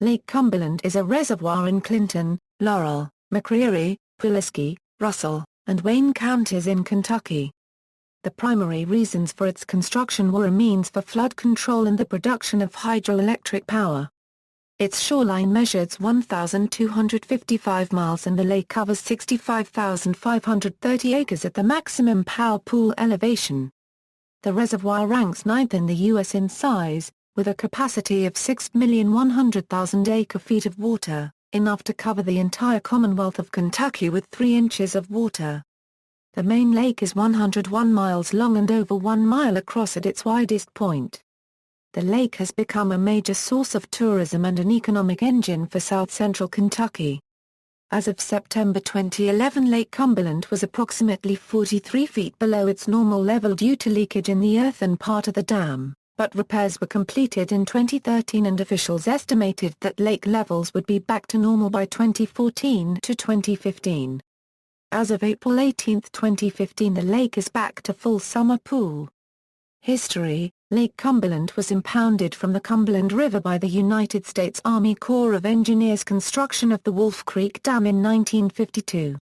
Lake Cumberland is a reservoir in Clinton, Laurel, McCreary, Pulaski, Russell, and Wayne counties in Kentucky. The primary reasons for its construction were a means for flood control and the production of hydroelectric power. Its shoreline measures 1,255 miles and the lake covers 65,530 acres at the maximum power pool elevation. The reservoir ranks ninth in the U.S. in size, with a capacity of 6,100,000 acre-feet of water, enough to cover the entire Commonwealth of Kentucky with 3 inches of water. The main lake is 101 miles long and over 1 mile across at its widest point. The lake has become a major source of tourism and an economic engine for south-central Kentucky. As of September 2011, Lake Cumberland was approximately 43 feet below its normal level due to leakage in the earthen part of the dam, but repairs were completed in 2013 and officials estimated that lake levels would be back to normal by 2014 to 2015. As of April 18, 2015, the lake is back to full summer pool. History: Lake Cumberland was impounded from the Cumberland River by the United States Army Corps of Engineers' construction of the Wolf Creek Dam in 1952.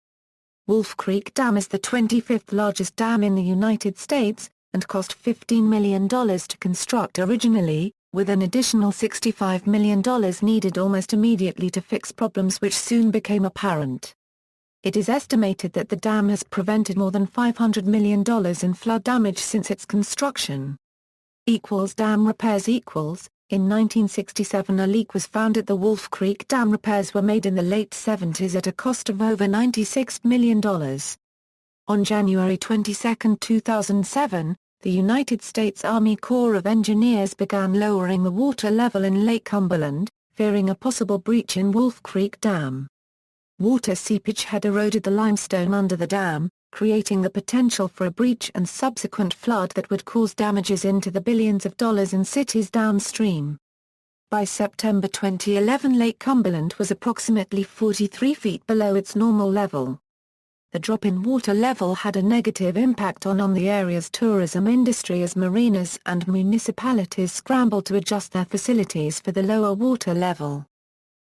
Wolf Creek Dam is the 25th largest dam in the United States, and cost $15 million to construct originally, with an additional $65 million needed almost immediately to fix problems which soon became apparent. It is estimated that the dam has prevented more than $500 million in flood damage since its construction. Dam repairs In 1967 a leak was found at the Wolf Creek Dam. Repairs were made in the late 70s at a cost of over $96 million. On January 22, 2007, the United States Army Corps of Engineers began lowering the water level in Lake Cumberland, fearing a possible breach in Wolf Creek Dam. Water seepage had eroded the limestone under the dam, creating the potential for a breach and subsequent flood that would cause damages into the billions of dollars in cities downstream. By September 2011, Lake Cumberland was approximately 43 feet below its normal level. The drop in water level had a negative impact on the area's tourism industry as marinas and municipalities scrambled to adjust their facilities for the lower water level.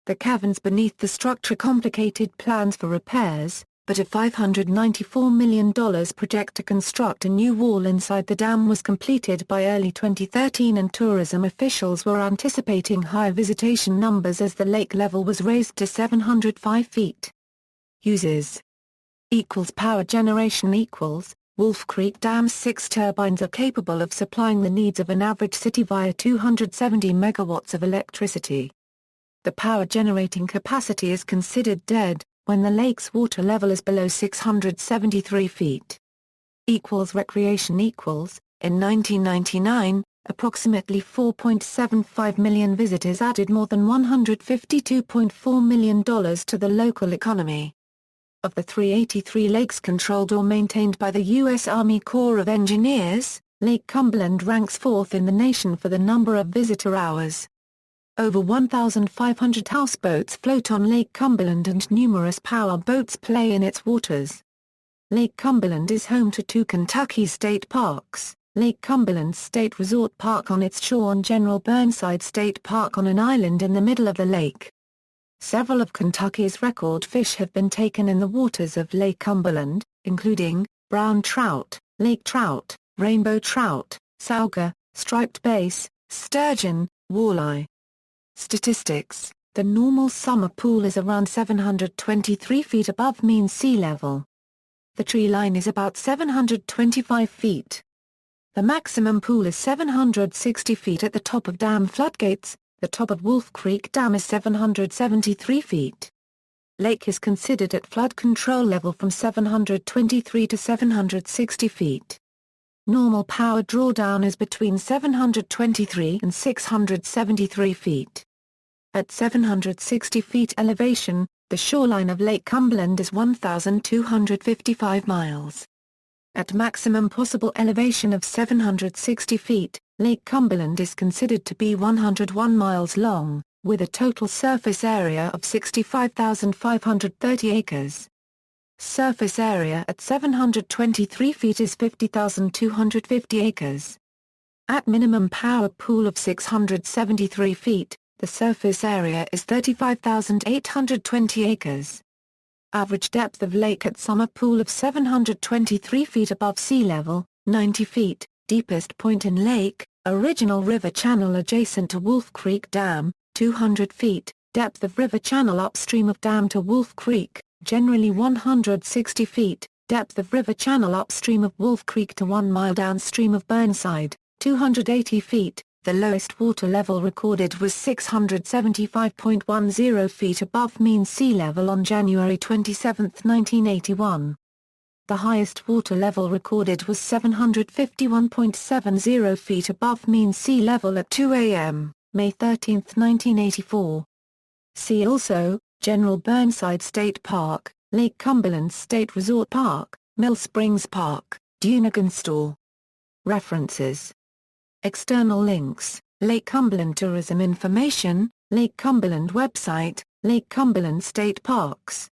The caverns beneath the structure complicated plans for repairs, but a $594 million project to construct a new wall inside the dam was completed by early 2013 and tourism officials were anticipating higher visitation numbers as the lake level was raised to 705 feet. Uses Power generation Wolf Creek Dam's 6 turbines are capable of supplying the needs of an average city via 270 megawatts of electricity. The power generating capacity is considered dead when the lake's water level is below 673 feet. Recreation In 1999, approximately 4.75 million visitors added more than $152.4 million to the local economy. Of the 383 lakes controlled or maintained by the U.S. Army Corps of Engineers, Lake Cumberland ranks 4th in the nation for the number of visitor hours. Over 1,500 houseboats float on Lake Cumberland and numerous power boats play in its waters. Lake Cumberland is home to 2 Kentucky state parks, Lake Cumberland State Resort Park on its shore and General Burnside State Park on an island in the middle of the lake. Several of Kentucky's record fish have been taken in the waters of Lake Cumberland, including brown trout, lake trout, rainbow trout, sauger, striped bass, sturgeon, walleye. Statistics: the normal summer pool is around 723 feet above mean sea level. The tree line is about 725 feet. The maximum pool is 760 feet at the top of dam floodgates. The top of Wolf Creek Dam is 773 feet. Lake is considered at flood control level from 723 to 760 feet. Normal power drawdown is between 723 and 673 feet. At 760 feet elevation, the shoreline of Lake Cumberland is 1,255 miles. At maximum possible elevation of 760 feet, Lake Cumberland is considered to be 101 miles long, with a total surface area of 65,530 acres. Surface area at 723 feet is 50,250 acres. At minimum power pool of 673 feet, The surface area is 35,820 acres. Average depth of lake at summer pool of 723 feet above sea level, 90 feet, deepest point in lake, original river channel adjacent to Wolf Creek Dam, 200 feet, depth of river channel upstream of dam to Wolf Creek, generally 160 feet, depth of river channel upstream of Wolf Creek to 1 mile downstream of Burnside, 280 feet. The lowest water level recorded was 675.10 feet above mean sea level on January 27, 1981. The highest water level recorded was 751.70 feet above mean sea level at 2 a.m., May 13, 1984. See also, General Burnside State Park, Lake Cumberland State Resort Park, Mill Springs Park, Dunagan Store. References. External links, Lake Cumberland Tourism Information, Lake Cumberland website, Lake Cumberland State Parks.